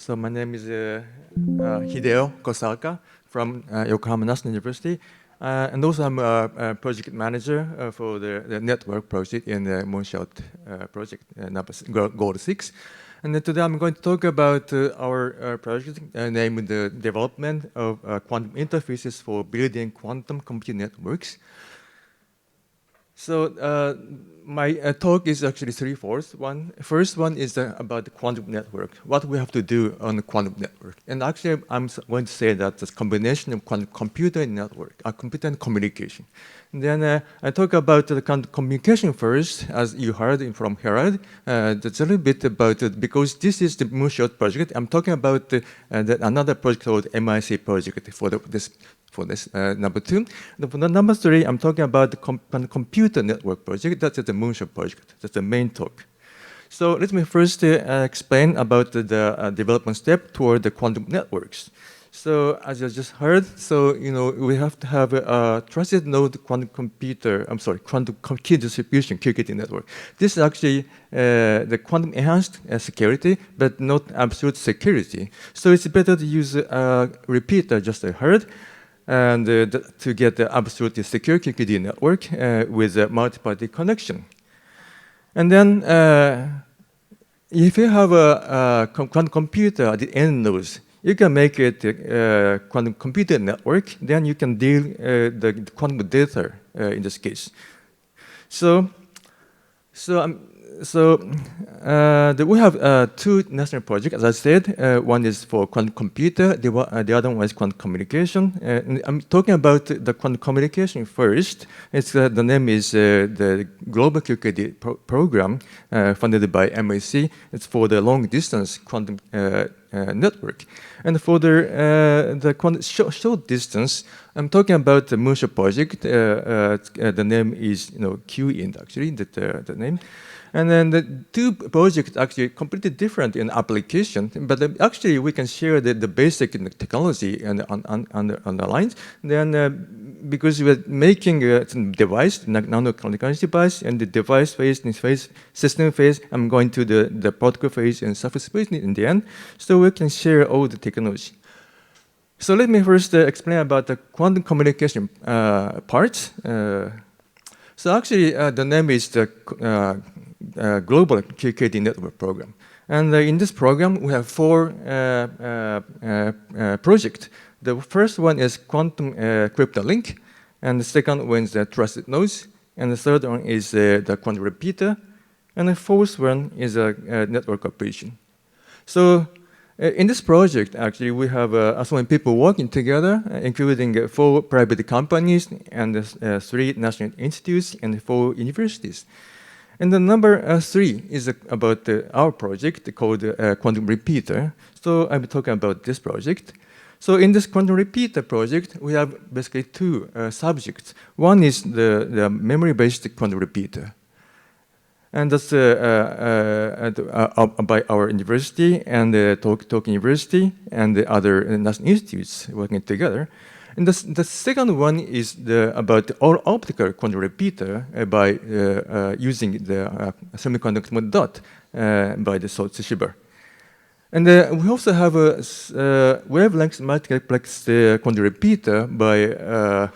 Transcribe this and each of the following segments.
So my name is Hideo KOSAKA from Yokohama National University. And also I'm a project manager for the network project in the Moonshot project, Goal 6. And today I'm going to talk about our project named the development of quantum interfaces for building quantum computing networks. So my talk is actually three-fourths. First one is about the quantum network, what we have to do on the quantum network. And actually, I'm going to say that this combination of quantum computer and network, computer and communication. And then I talk about the quantum communication first, as you heard from Herald. That's a little bit about it, because this is the Moonshot project. I'm talking about another project called MIC project for this number 2. For the number 3, I'm talking about the computer network project. That's the Moonshot project. That's the main talk. So let me first explain about the development step toward the quantum networks. So as you just heard, we have to have a trusted node quantum key distribution QKD network. This is actually the quantum enhanced security, but not absolute security. So it's better to use a repeater, just as I heard, and to get the absolutely secure QKD network with a multi-party connection. And then if you have a quantum computer at the end nodes, you can make it a quantum computer network. Then you can deal the quantum data in this case. We have 2 national projects, as I said. One is for quantum computer, the other one is quantum communication. I'm talking about the quantum communication first. The name is the Global QKD program funded by MIC. It's for the long distance quantum network. And for the quantum short distance, I'm talking about the Moonshot project. The name is QINT, actually, the name. And then the 2 projects actually completely different in application, but actually we can share the basic technology and on the lines. Then because we're making a device, nano-electronic device, and the device phase, system phase, I'm going to the protocol phase and surface phase in the end, so we can share all the technology. So let me first explain about the quantum communication part. So actually, the name is the Global QKD Network Program. And in this program, we have 4 projects. The first one is Quantum Crypto Link, and the second one is the Trusted Nodes, and the third one is the Quantum Repeater, and the fourth one is a network operation. So in this project, actually, we have so many people working together, including 4 private companies and 3 national institutes and 4 universities. And the number 3 is about our project called Quantum Repeater. So I'm talking about this project. So in this Quantum Repeater project, we have basically 2 subjects. One is the memory-based quantum repeater. And that's by our university and Tokyo University and the other national institutes working together. And the second one is about the all-optical quantum repeater by using the semiconductor dot by the Toshiba. And we also have a wavelength multiplex quantum repeater by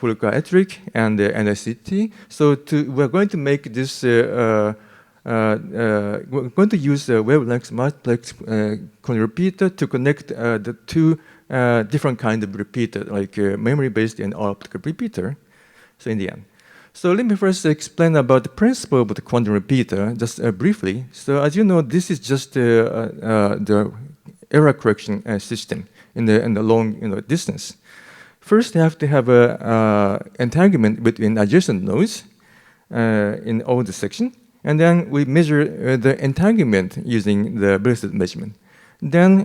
Furukawa Electric and NICT. So we're going to make this. We're going to use the wavelength multiplex quantum repeater to connect the 2 different kind of repeater, like memory-based and all-optical repeater. So in the end. So let me first explain about the principle of the quantum repeater, just briefly. So as you know, this is just the error correction system in the long distance. First, you have to have a entanglement between adjacent nodes in all the section, and then we measure the entanglement using the Breathed measurement. Then,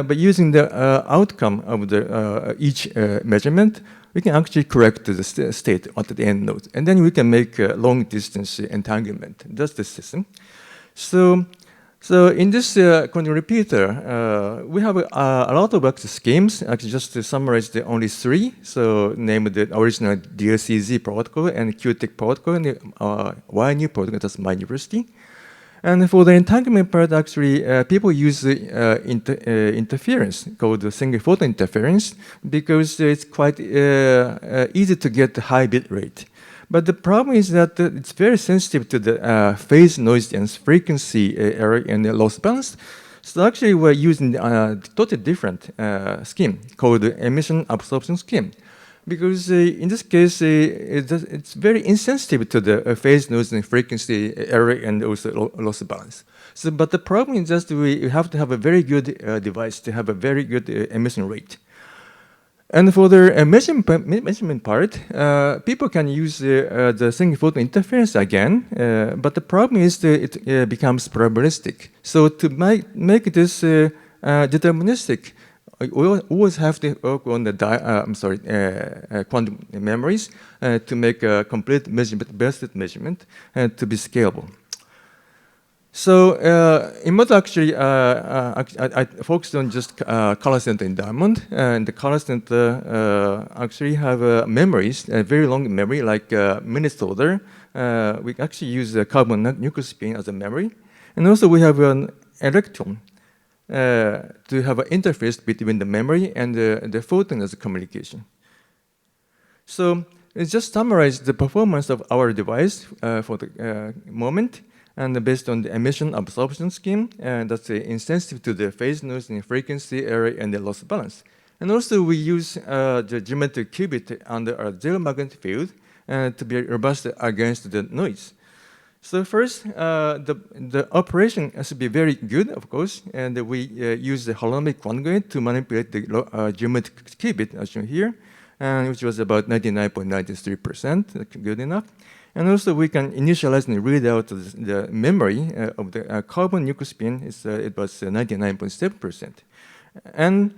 by using the outcome of each measurement, we can actually correct the state at the end node. And then we can make a long-distance entanglement. That's the system. So in this quantum repeater, we have a lot of schemes. Actually, just to summarize the only 3. So named the original DLCZ protocol and QTech protocol and the YNU protocol, that's my university. And for the entanglement part, actually, people use interference called the single photon interference because it's quite easy to get the high bit rate. But the problem is that it's very sensitive to the phase noise and frequency error and the loss balance. So actually, we're using a totally different scheme called the emission absorption scheme. Because in this case, it's very insensitive to the phase noise and frequency error and also loss balance. So, but the problem is just we have to have a very good device to have a very good emission rate. And for the measurement part, people can use the single photon interference again, but the problem is that it becomes probabilistic. So to make this deterministic, we always have to work on the quantum memories to make a complete measurement-based measurement to be scalable. So in Moto, actually, I focused on just color center in diamond, and the color center actually have memories, a very long memory, like minutes order. We actually use the carbon nuclear spin as a memory, and also we have an electron to have an interface between the memory and the photon as a communication. So let's just summarize the performance of our device for the moment. And based on the emission absorption scheme, that's insensitive to the phase noise and frequency error and the loss balance. And also we use the geometric qubit under a zero magnetic field to be robust against the noise. So first, the operation has to be very good, of course, and we use the holomorphic quantum gate to manipulate the geometric qubit, as shown here, which was about 99.93%, good enough. And also we can initialize and read out the memory of the carbon nuclear spin. It was 99.7%. And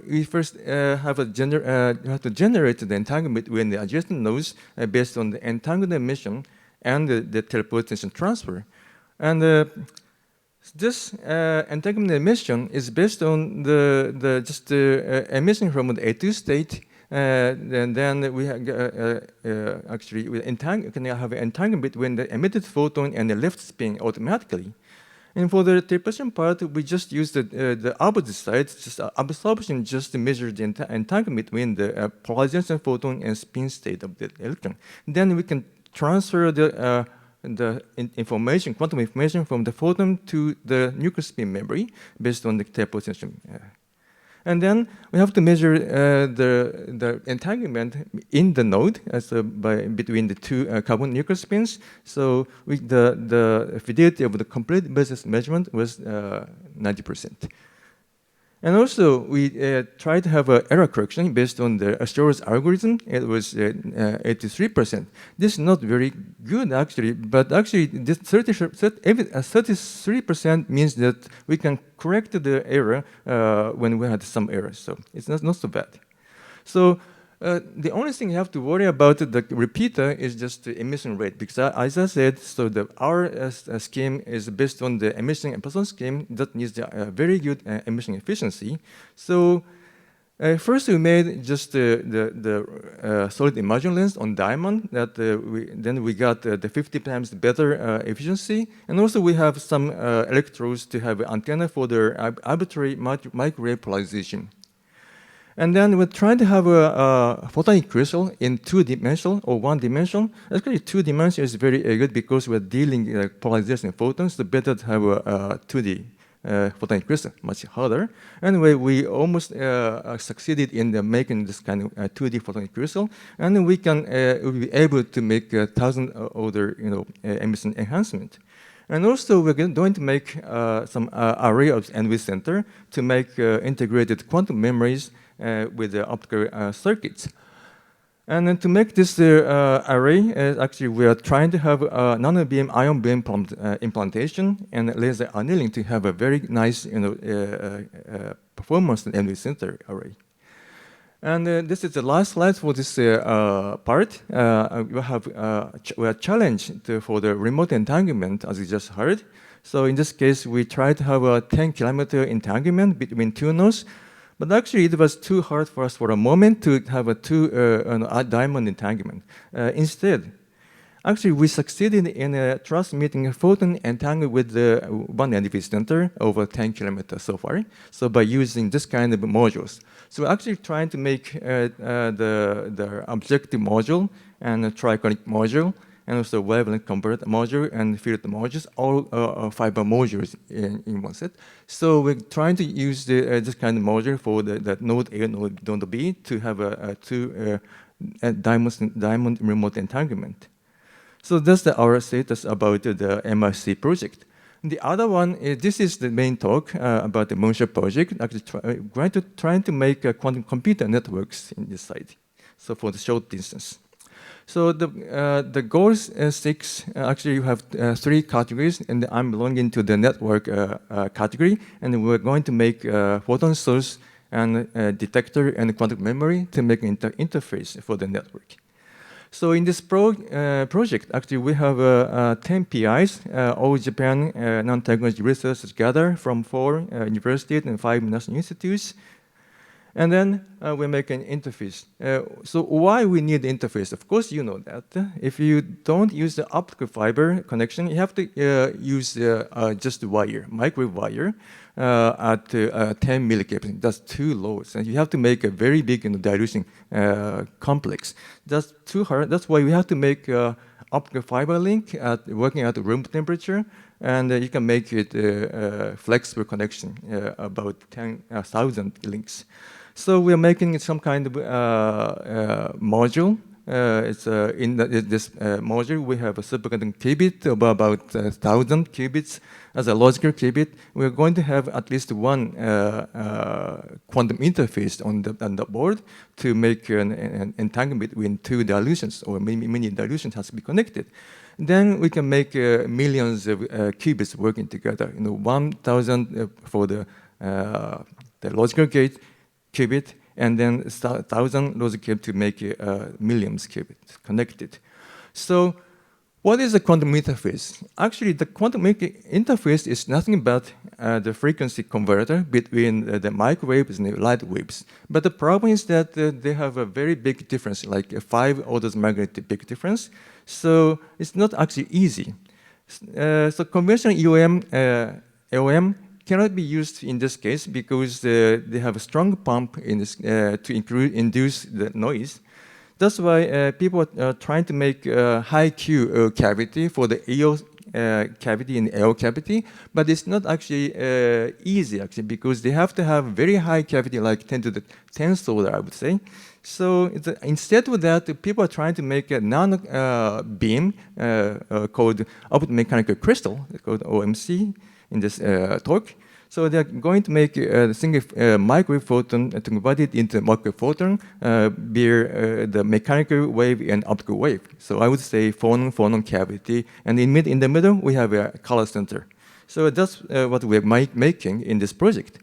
we first have to generate the entanglement between the adjacent nodes based on the entanglement emission and the teleportation transfer. And this entanglement emission is based on the emission from the A2 state. And then we actually can have an entanglement between the emitted photon and the left spin automatically. And for the teleportation part, we just use the opposite side, just absorption, just to measure the entanglement between the polarization photon and spin state of the electron. Then we can transfer the information, quantum information from the photon to the nuclear spin memory based on the teleportation. And then we have to measure the entanglement in the node between the two carbon nuclear spins. So the fidelity of the complete basis measurement was 90%. And also, we tried to have an error correction based on the Shor's algorithm. It was 83%. This is not very good, actually, but actually, this 33% means that we can correct the error when we had some errors. So it's not so bad. So the only thing you have to worry about the repeater is just the emission rate, because as I said, so our scheme is based on the emission absorption scheme that needs a very good emission efficiency. So first we made just the solid imaging lens on diamond. Then we got the 50 times better efficiency, and also we have some electrodes to have an antenna for the arbitrary microwave polarization. And then we're trying to have a photonic crystal in 2-dimensional or 1-dimensional. Actually, 2-dimensional is very good because we're dealing polarization photons. So better to have a 2D photonic crystal, much harder. Anyway, we almost succeeded in making this kind of 2D photonic crystal, and we'll be able to make 1,000 order emission enhancement. And also, we're going to make some array of NV center to make integrated quantum memories with the optical circuits. And then to make this array, actually we are trying to have nanobeam ion beam implantation and laser annealing to have a very nice performance in NV center array. And this is the last slide for this part. We are challenged for the remote entanglement, as you just heard. So in this case, we tried to have a 10-kilometer entanglement between two nodes. But actually, it was too hard for us for a moment to have a diamond entanglement. Instead, Actually, we succeeded in transmitting a photon entangled with the one energy center over 10 kilometers so far. So by using this kind of modules. So we're actually trying to make the objective module and a triconic module, and also wavelength converter module and filter modules, all fiber modules in one set. So we're trying to use this kind of module for the node A and node B to have two diamond remote entanglement. So that's our status about the MRC project. The other one, this is the main talk about the Moonshot project, actually trying to make quantum computer networks in this site, so for the short distance. So the goals 6, actually you have 3 categories, and I'm belonging to the network category, and we're going to make photon source and detector and quantum memory to make an interface for the network. So in this project, actually we have 10 PIs, all Japan non-technology researchers together from 4 universities and 5 national institutes. And then we make an interface. So why we need the interface? Of course, you know that. If you don't use the optical fiber connection, you have to use just the wire, microwave wire, at 10 millikelvin. That's too low. So you have to make a very big dilution complex. That's too hard. That's why we have to make optical fiber link working at room temperature, and you can make it flexible connection, about 10,000 links. So we are making some kind of module. In this module, we have a superconducting qubit of about 1,000 qubits as a logical qubit. We're going to have at least one quantum interface on the board to make an entanglement between 2 dilutions, or many dilutions has to be connected. Then we can make millions of qubits working together. 1,000 for the logical gate qubit, and then 1,000 logic qubit to make millions qubits connected. So what is a quantum interface? Actually, the quantum interface is nothing but the frequency converter between the microwaves and the light waves. But the problem is that they have a very big difference, like a 5 orders magnitude big difference. So it's not actually easy. So conventional LOM cannot be used in this case because they have a strong pump in this, to induce the noise. That's why people are trying to make a high Q cavity for the EO cavity and L cavity, but it's not actually easy actually, because they have to have very high cavity, like 10 to the 10th order, I would say. So instead of that, people are trying to make a non-beam called optomechanical crystal, called OMC in this talk. So they're going to make a single microwave photon to convert it into a macro photon via the mechanical wave and optical wave. So I would say phonon cavity, and in the middle we have a color center. So that's what we're making in this project.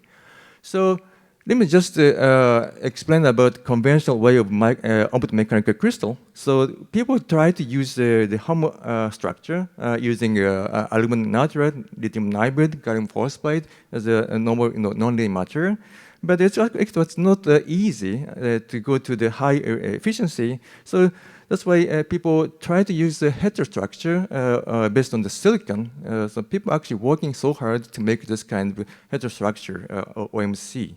So let me just explain about conventional way of optomechanical crystal. So people try to use the homo structure using aluminum nitride, lithium nitride, gallium phosphide as a normal non-linear material. But it's not easy to go to the high efficiency. So that's why people try to use the heterostructure based on the silicon. So people are actually working so hard to make this kind of heterostructure, OMC.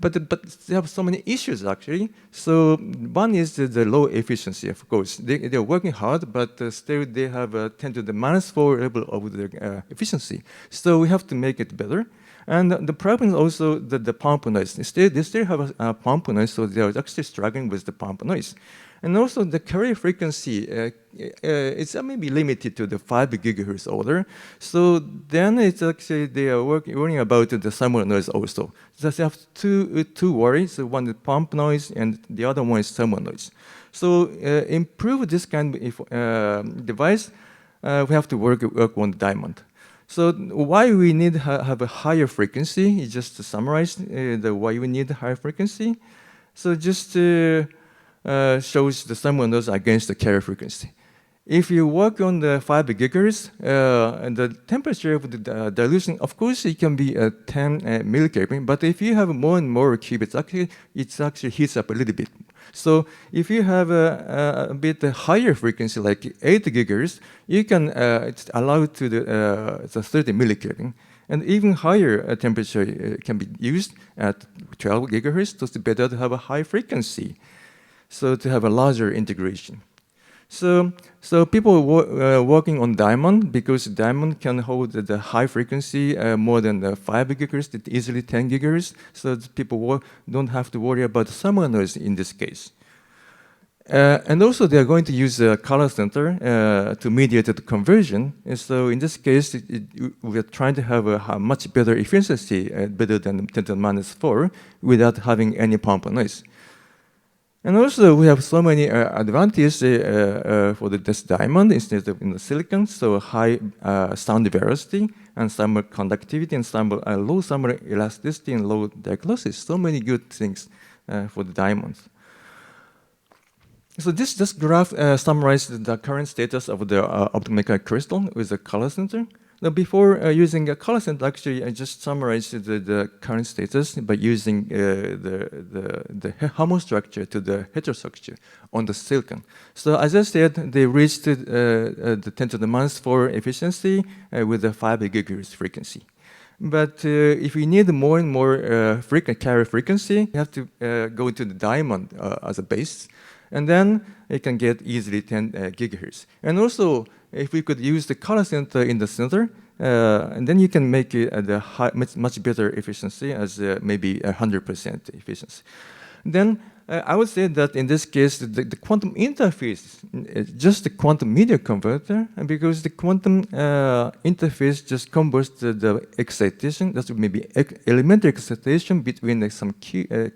But they have so many issues, actually. So one is the low efficiency, of course. They're working hard, but still they have 10 to the -4 level of the efficiency. So we have to make it better. And the problem is also the pump noise. They still have a pump noise, so they are actually struggling with the pump noise. And also the carrier frequency, it's maybe limited to the 5 gigahertz order. So then it's actually, they are worrying about the thermal noise also. So they have two worries. So one is pump noise and the other one is thermal noise. So improve this kind of device, we have to work on the diamond. So why we need have a higher frequency, just to summarize why we need a higher frequency. So just shows the thermal noise against the carrier frequency. If you work on the 5 gigahertz, the temperature of the dilution, of course, it can be 10 millikelvin, but if you have more and more qubits, it actually heats up a little bit. So if you have a bit higher frequency, like 8 gigahertz, you can it's allowed to the 30 millikelvin. And even higher temperature can be used at 12 gigahertz, so it's better to have a high frequency, so to have a larger integration. So people working on diamond, because diamond can hold the high frequency more than 5 gigahertz, easily 10 gigahertz, so people don't have to worry about thermal noise in this case. And also, they are going to use a color center to mediate the conversion. And so in this case, we are trying to have a much better efficiency, better than 10 to the minus 4, without having any pump noise. And also, we have so many advantages for this diamond instead of in the silicon. So high sound velocity and thermal conductivity and low thermal elasticity and low dark losses. So many good things for the diamonds. So this graph summarizes the current status of the optomechanical crystal with the color center. Now, before using a color center, actually, I just summarized the current status by using the homostructure to the heterostructure on the silicon. So as I said, they reached the 10 to the minus 4 efficiency with a 5 gigahertz frequency. But if we need more and more carrier frequency, you have to go to the diamond as a base. And then it can get easily 10 gigahertz. And also, if we could use the color center in the center, and then you can make it at a much better efficiency, as maybe 100% efficiency. Then I would say that in this case, the quantum interface is just the quantum media converter, and because the quantum interface just converts the excitation, that's maybe elementary excitation between some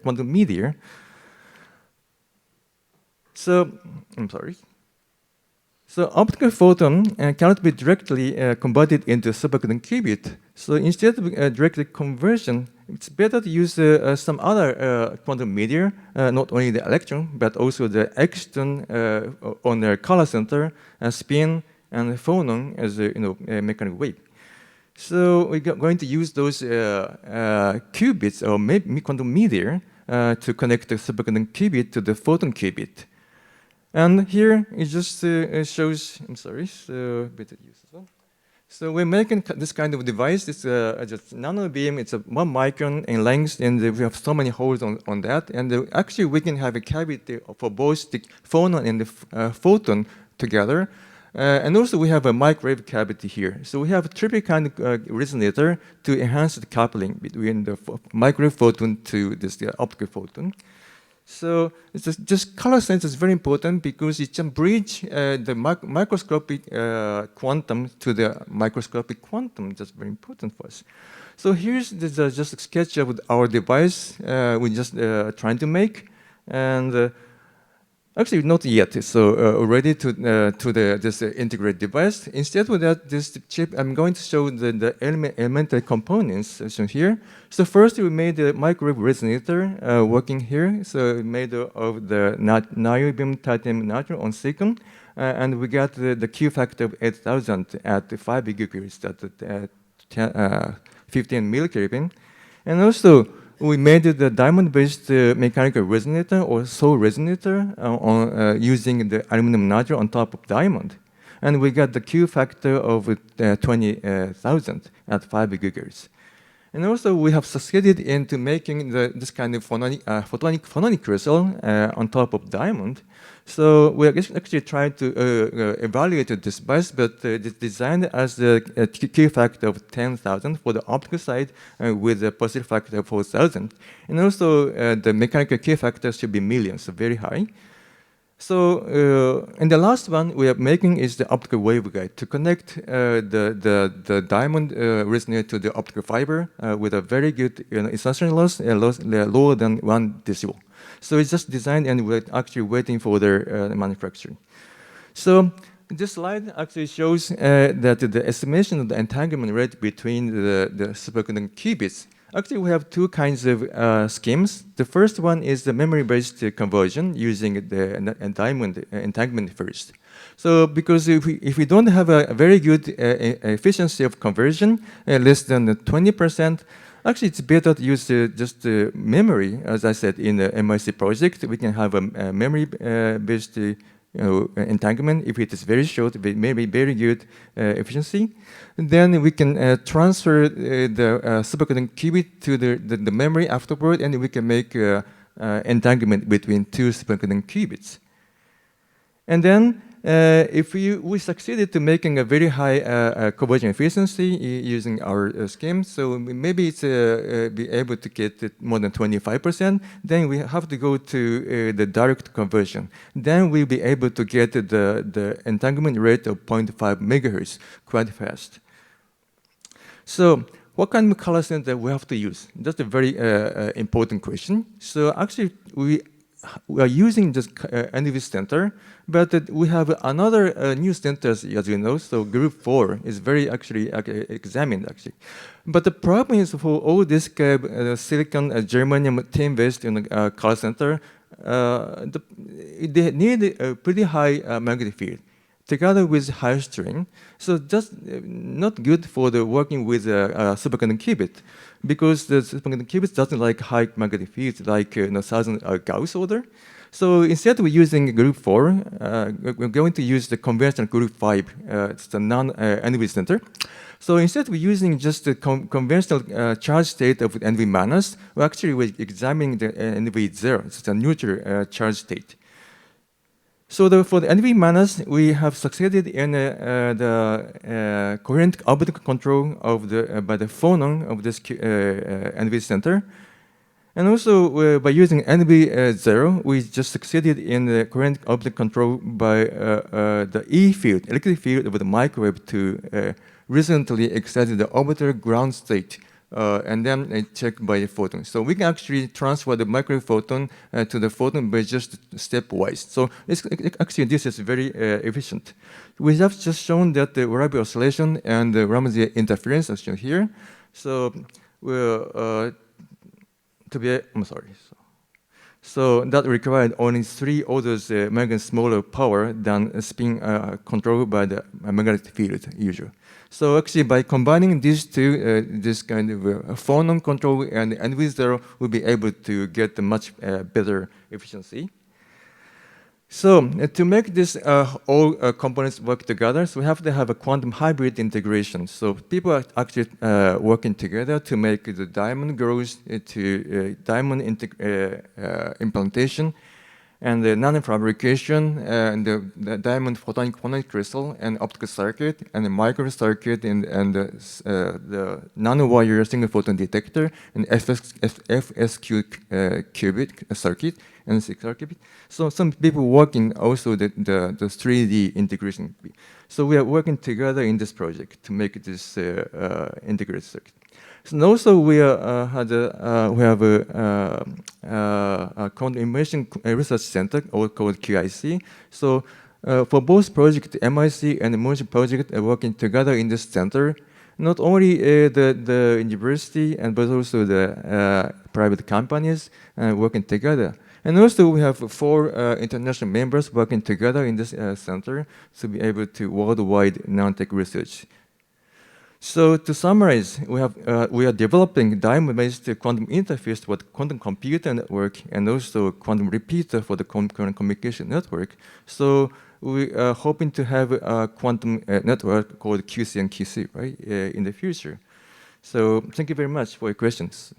quantum media. So, I'm sorry. So optical photon cannot be directly converted into superconducting qubit. So instead of direct conversion, it's better to use some other quantum media, not only the electron, but also the exciton on the color center, spin, and phonon as a mechanical wave. So we're going to use those qubits or maybe quantum media to connect the superconducting qubit to the photon qubit. And here it just shows, I'm sorry, so better use as well. So we're making this kind of device. It's just nano beam. It's 1 micron in length, and we have so many holes on that. And actually, we can have a cavity for both the phonon and the photon together. And also, we have a microwave cavity here. So we have a triple kind of resonator to enhance the coupling between the microwave photon to this optical photon. So it's just color sense is very important because it can bridge the microscopic quantum to the microscopic quantum. That's very important for us. So here's just a sketch of our device we're just trying to make. And actually, not yet. So ready to this integrated device. Instead of that, this chip, I'm going to show the elementary components shown here. So first, we made the microwave resonator working here. So made of the niobium titanium nitride on silicon, and we got the Q factor of 8,000 at 5 gigahertz at 15 millikelvin, and also we made the diamond-based mechanical resonator or soul resonator using the aluminum nitride on top of diamond. And we got the Q factor of 20,000 at 5 gigahertz. And also, we have succeeded into making this kind of photonic crystal on top of diamond. So we actually tried to evaluate this device, but it's designed as a Q factor of 10,000 for the optical side with a positive factor of 4,000. And also, the mechanical Q factor should be millions, so very high. So, and the last one we are making is the optical waveguide to connect the diamond resonator to the optical fiber with a very good insertion loss, lower than 1 decibel. So it's just designed, and we're actually waiting for their manufacturing. So this slide actually shows that the estimation of the entanglement rate between the superconducting qubits. Actually, we have 2 kinds of schemes. The first one is the memory-based conversion using the diamond entanglement first. So because if we don't have a very good efficiency of conversion, less than 20%, Actually, it's better to use just memory. As I said, in the MIC project, we can have a memory-based entanglement. If it is very short, it may be very good efficiency. And then we can transfer the superconducting qubit to the memory afterward, and we can make entanglement between two superconducting qubits. And then if we succeeded to making a very high conversion efficiency using our scheme, so maybe it's be able to get more than 25%, then we have to go to the direct conversion. Then we'll be able to get the entanglement rate of 0.5 megahertz quite fast. So what kind of color center we have to use? That's a very important question. So actually, we are using this NV center, but we have another new centers, as you know. So group 4 is very actually examined, actually. But the problem is for all this silicon, germanium, tin-based color center, they need a pretty high magnetic field together with high strain. So that's not good for the working with a superconducting qubit, because the superconducting qubit doesn't like high magnetic fields like 1000 Gauss order. So instead we're using group 4, we're going to use the conventional group 5, it's the non-NV center. So instead we're using just the conventional charge state of NV minus. We're examining the NV 0, it's a neutral charge state. So for the NV minus, we have succeeded in the coherent optical control of by the phonon of this NV center. And also by using NV 0, we just succeeded in the coherent optical control by the E field, electric field of the microwave to recently excite the orbital ground state. And then checked by the photon. So we can actually transfer the microwave photon to the photon by just stepwise. So actually this is very efficient. We have just shown that the variable oscillation and the Ramsey interference are shown here. So so that required only 3 orders smaller power than spin controlled by the magnetic field usual. So actually, by combining these two, this kind of phonon control and NV 0, we'll be able to get a much better efficiency. So to make this all components work together, so we have to have a quantum hybrid integration. So people are actually working together to make the diamond growth to diamond implantation, and the nanofabrication, and the diamond photonic crystal, and optical circuit, and the micro circuit, and the nanowire single photon detector, and FSQ qubit circuit, and circuit. So some people working also the 3D integration. So we are working together in this project to make this integrated circuit. So also we have a quantum immersion research center called QIC. So for both projects, MIC and the Moonshot project are working together in this center. Not only the university, but also the private companies working together. And also we have 4 international members working together in this center to be able to worldwide nanotech research. So to summarize, we are developing diamond-based quantum interface for the quantum computer network and also quantum repeater for the concurrent communication network. So we are hoping to have a quantum network called QC and QC, right, in the future. So thank you very much for your questions.